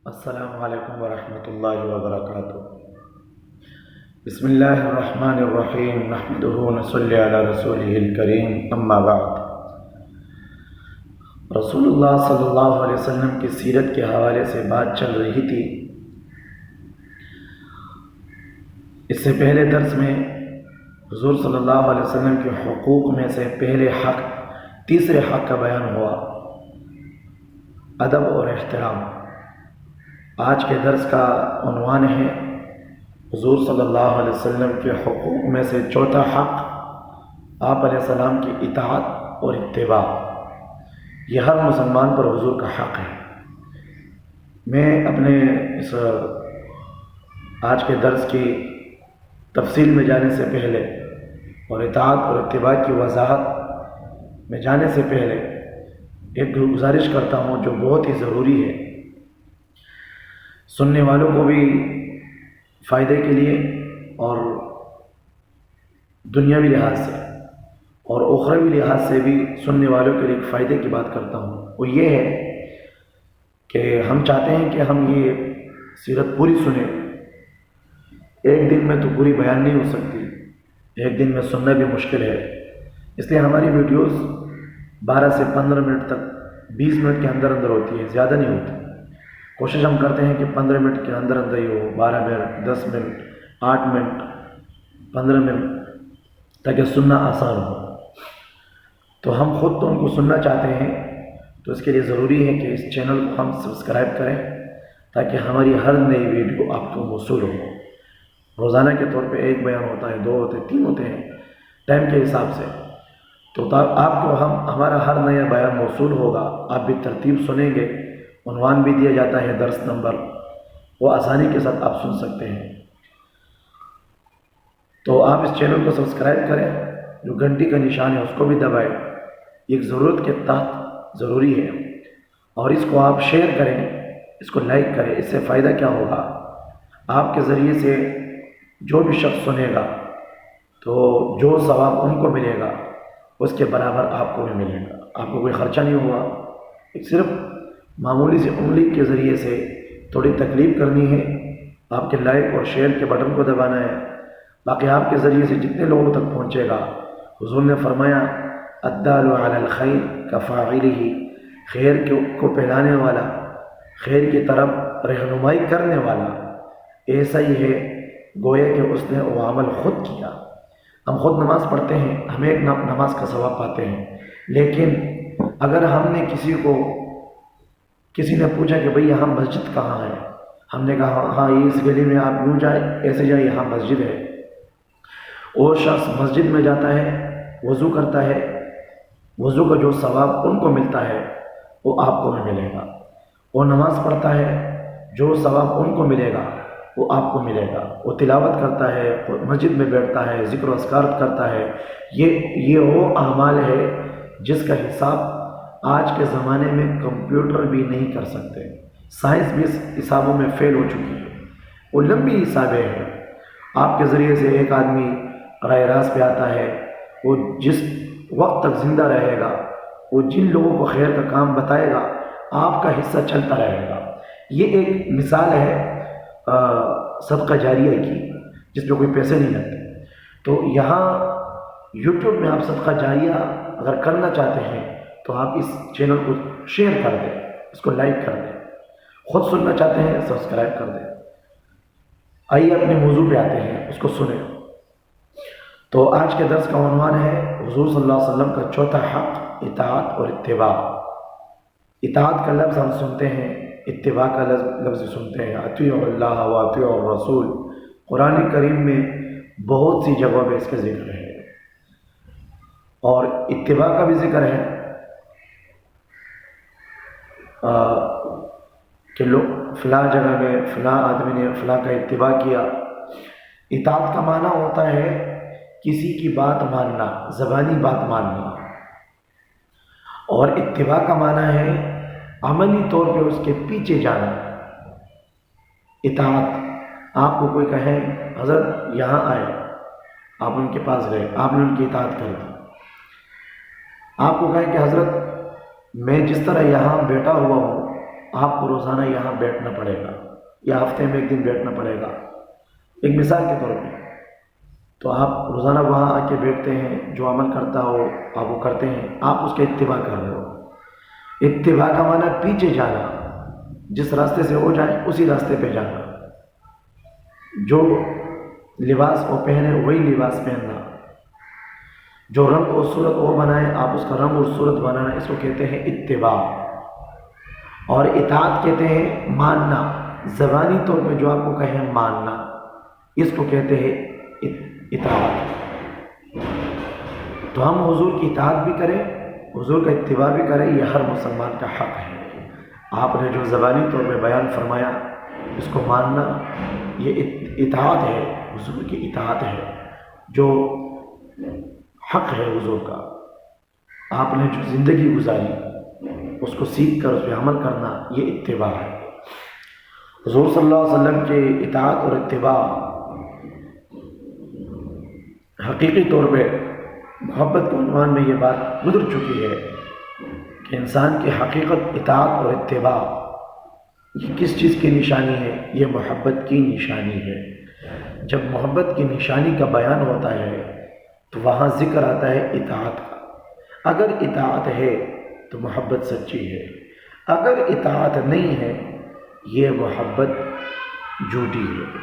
السلام علیکم ورحمۃ اللہ وبرکاتہ۔ بسم اللہ الرحمن الرحیم، نحمدہ ونصلی علی رسولہ الکریم، اما بعد۔ رسول اللہ صلی اللہ علیہ وسلم کی سیرت کے حوالے سے بات چل رہی تھی۔ اس سے پہلے درس میں حضور صلی اللہ علیہ وسلم کے حقوق میں سے پہلے حق، تیسرے حق کا بیان ہوا، ادب اور احترام۔ آج کے درس کا عنوان ہے حضور صلی اللہ علیہ وسلم کے حقوق میں سے چوتھا حق، آپ علیہ السلام کی اطاعت اور اتباع۔ یہ ہر مسلمان پر حضور کا حق ہے۔ میں اپنے اس آج کے درس کی تفصیل میں جانے سے پہلے اور اطاعت اور اتباع کی وضاحت میں جانے سے پہلے ایک گزارش کرتا ہوں جو بہت ہی ضروری ہے، سننے والوں کو بھی فائدے کے لیے اور دنیاوی لحاظ سے اور اخروی لحاظ سے بھی سننے والوں کے لیے ایک فائدے کی بات کرتا ہوں۔ وہ یہ ہے کہ ہم چاہتے ہیں کہ ہم یہ سیرت پوری سنیں۔ ایک دن میں تو پوری بیان نہیں ہو سکتی، ایک دن میں سننا بھی مشکل ہے، اس لیے ہماری ویڈیوز 12 سے 15 منٹ تک 20 منٹ کے اندر ہوتی ہے، زیادہ نہیں ہوتی۔ کوشش ہم کرتے ہیں کہ 15 منٹ کے اندر ہی ہو، 12 منٹ، 10 منٹ، 8 منٹ، 15 منٹ، تاکہ سننا آسان ہو۔ تو ہم خود تو ان کو سننا چاہتے ہیں، تو اس کے لیے ضروری ہے کہ اس چینل کو ہم سبسکرائب کریں تاکہ ہماری ہر نئی ویڈیو آپ کو موصول ہو۔ روزانہ کے طور پہ ایک بیان ہوتا ہے، 2 ہوتے ہیں، 3 ہوتے ہیں ٹائم کے حساب سے، تو آپ کو ہمارا ہر نیا بیان موصول ہوگا، آپ بھی ترتیب سنیں گے، عنوان بھی دیا جاتا ہے، درس نمبر، وہ آسانی کے ساتھ آپ سن سکتے ہیں۔ تو آپ اس چینل کو سبسکرائب کریں، جو گھنٹی کا نشان ہے اس کو بھی دبائیں، ایک ضرورت کے تحت ضروری ہے، اور اس کو آپ شیئر کریں، اس کو لائک کریں۔ اس سے فائدہ کیا ہوگا؟ آپ کے ذریعے سے جو بھی شخص سنے گا تو جو ثواب ان کو ملے گا اس کے برابر آپ کو بھی ملے گا، آپ کو کوئی خرچہ نہیں ہوا، ایک صرف معمولی سے انگلی کے ذریعے سے تھوڑی تکلیف کرنی ہے، آپ کے لائک اور شیئر کے بٹن کو دبانا ہے، باقی آپ کے ذریعے سے جتنے لوگوں تک پہنچے گا۔ حضور نے فرمایا الدال علی الخیر کفاعلہ، خیر کو پھیلانے والا، خیر کی طرف رہنمائی کرنے والا ایسا ہی ہے گویا کہ اس نے وہ عمل خود کیا۔ ہم خود نماز پڑھتے ہیں، ہمیں ایک نماز کا ثواب پاتے ہیں، لیکن اگر ہم نے کسی نے پوچھا کہ بھئی یہاں مسجد کہاں ہے، ہم نے کہا ہاں یہ اس گلی میں آپ یوں جائیں، ایسے جائیں، یہاں مسجد ہے۔ وہ شخص مسجد میں جاتا ہے، وضو کرتا ہے، وضو کا جو ثواب ان کو ملتا ہے وہ آپ کو بھی ملے گا۔ وہ نماز پڑھتا ہے، جو ثواب ان کو ملے گا وہ آپ کو ملے گا۔ وہ تلاوت کرتا ہے، مسجد میں بیٹھتا ہے، ذکر و اذکار کرتا ہے، یہ وہ اعمال ہے جس کا حساب آج کے زمانے میں کمپیوٹر بھی نہیں کر سکتے۔ سائنس بھی اس حسابوں میں فیل ہو چکی ہے، وہ لمبی حسابیں ہیں۔ آپ کے ذریعے سے ایک آدمی راہ راست پہ آتا ہے، وہ جس وقت تک زندہ رہے گا، وہ جن لوگوں کو خیر کا کام بتائے گا، آپ کا حصہ چلتا رہے گا۔ یہ ایک مثال ہے صدقہ جاریہ کی، جس پہ کوئی پیسے نہیں لگتے۔ تو یہاں یوٹیوب میں آپ صدقہ جاریہ اگر کرنا چاہتے ہیں تو آپ اس چینل کو شیئر کر دیں، اس کو لائک کر دیں، خود سننا چاہتے ہیں سبسکرائب کر دیں۔ آئیے اپنے موضوع پہ آتے ہیں، اس کو سنیں۔ تو آج کے درس کا عنوان ہے حضور صلی اللہ علیہ وسلم کا چوتھا حق، اطاعت اور اتباع۔ اطاعت کا لفظ ہم سنتے ہیں، اتباع کا لفظ سنتے ہیں، اطیعوا اللہ و اطیعوا الرسول۔ قرآن کریم میں بہت سی جگہوں پہ اس کا ذکر ہے، اور اتباع کا بھی ذکر ہے کہ لوگ فلاں جگہ میں فلاں آدمی نے فلاں کا اتباع کیا۔ اطاعت کا معنی ہوتا ہے کسی کی بات ماننا، زبانی بات ماننا، اور اتباع کا معنی ہے عملی طور پہ اس کے پیچھے جانا۔ اطاعت، آپ کو کوئی کہے حضرت یہاں آئے، آپ ان کے پاس گئے، آپ نے ان کی اطاعت کر دی۔ آپ کو کہے کہ حضرت میں جس طرح یہاں بیٹھا ہوا ہوں آپ کو روزانہ یہاں بیٹھنا پڑے گا یا ہفتے میں ایک دن بیٹھنا پڑے گا، ایک مثال کے طور پہ، تو آپ روزانہ وہاں آ کے بیٹھتے ہیں، جو عمل کرتا ہو آپ وہ کرتے ہیں، آپ اس کا اتباع کر رہے ہو۔ اتباع کا معنی پیچھے جانا، جس راستے سے وہ جائیں اسی راستے پہ جانا، جو لباس وہ پہنے وہی لباس پہننا، جو رنگ اور صورت وہ بنائے آپ اس کا رنگ اور صورت بنانا، اس کو کہتے ہیں اتباع۔ اور اطاعت کہتے ہیں ماننا، زبانی طور پہ جو آپ کو کہیں ماننا، اس کو کہتے ہیں اطاعت۔ تو ہم حضور کی اطاعت بھی کریں، حضور کا اتباع بھی کریں، یہ ہر مسلمان کا حق ہے۔ آپ نے جو زبانی طور پہ بیان فرمایا اس کو ماننا، یہ اطاعت ہے، حضور کی اطاعت ہے، جو حق ہے حضور کا۔ آپ نے جو زندگی گزاری اس کو سیکھ کر اس پہ عمل کرنا، یہ اتباع ہے۔ حضور صلی اللہ علیہ وسلم کے اطاعت اور اتباع حقیقی طور پہ محبت کے عنوان میں یہ بات گزر چکی ہے کہ انسان کی حقیقت اطاعت اور اتباع یہ کس چیز کی نشانی ہے؟ یہ محبت کی نشانی ہے۔ جب محبت کی نشانی کا بیان ہوتا ہے تو وہاں ذکر آتا ہے اطاعت کا۔ اگر اطاعت ہے تو محبت سچی ہے، اگر اطاعت نہیں ہے یہ محبت جھوٹی ہے۔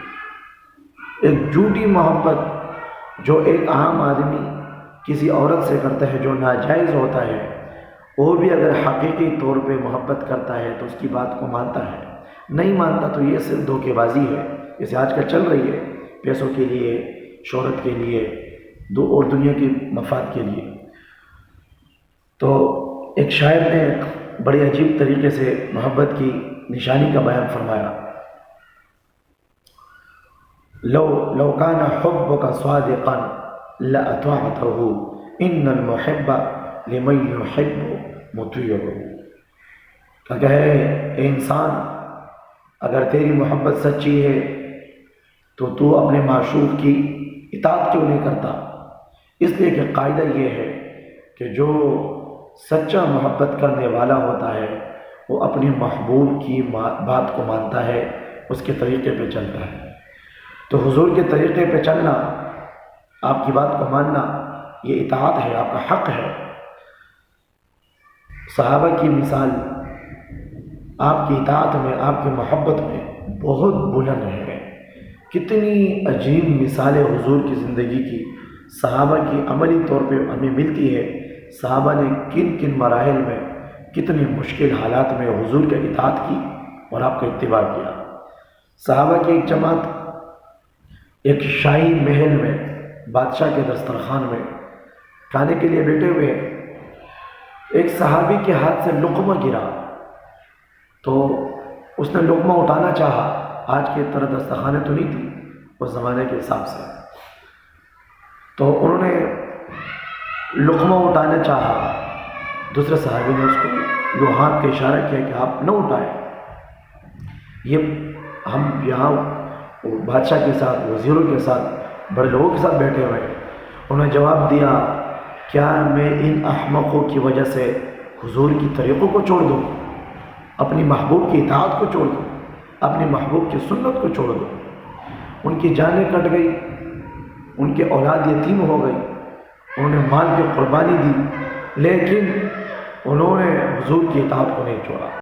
ایک جھوٹی محبت جو ایک عام آدمی کسی عورت سے کرتا ہے جو ناجائز ہوتا ہے، وہ بھی اگر حقیقی طور پہ محبت کرتا ہے تو اس کی بات کو مانتا ہے، نہیں مانتا تو یہ صرف دھوکے بازی ہے، جیسے آج کل چل رہی ہے، پیسوں کے لیے، شہرت کے لیے اور دنیا کی مفاد کے لیے۔ تو ایک شاعر نے بڑی عجیب طریقے سے محبت کی نشانی کا بیان فرمایا، لو کان حبک صادقا لأطعته ان المحب لمن يحب مطیع۔ کہ اے انسان، اگر تیری محبت سچی ہے تو اپنے معشوق کی اطاعت کیوں نہیں کرتا؟ اس لیے کہ قاعدہ یہ ہے کہ جو سچا محبت کرنے والا ہوتا ہے وہ اپنے محبوب کی بات کو مانتا ہے، اس کے طریقے پہ چلتا ہے۔ تو حضور کے طریقے پہ چلنا، آپ کی بات کو ماننا، یہ اطاعت ہے، آپ کا حق ہے۔ صحابہ کی مثال آپ کی اطاعت میں، آپ کی محبت میں بہت بلند ہے۔ کتنی عجیب مثالیں حضور کی زندگی کی، صحابہ کی عملی طور پہ ہمیں ملتی ہے۔ صحابہ نے کن کن مراحل میں، کتنی مشکل حالات میں حضور کی اطاعت کی اور آپ کا اتباع کیا۔ صحابہ کی ایک جماعت ایک شاہی محل میں، بادشاہ کے دسترخوان میں کھانے کے لیے بیٹھے ہوئے، ایک صحابی کے ہاتھ سے لقمہ گرا تو اس نے لقمہ اٹھانا چاہا۔ آج کی طرح دسترخوانے تو نہیں تھی اس زمانے کے حساب سے، تو انہوں نے لقمہ اٹھانا چاہا، دوسرے صحابی نے اس کو جو ہاتھ کا اشارہ کیا کہ آپ نہ اٹھائیں، یہ ہم یہاں بادشاہ کے ساتھ، وزیروں کے ساتھ، بڑے لوگوں کے ساتھ بیٹھے ہوئے۔ انہوں نے جواب دیا، کیا میں ان احمقوں کی وجہ سے حضور کی طریقوں کو چھوڑ دوں، اپنی محبوب کی اطاعت کو چھوڑ دوں، اپنی محبوب کی سنت کو چھوڑ دوں؟ ان کی جانیں کٹ گئی، ان کے اولاد یتیم ہو گئی، انہوں نے مال کی قربانی دی، لیکن انہوں نے حضور کی اطاعت کو نہیں چھوڑا۔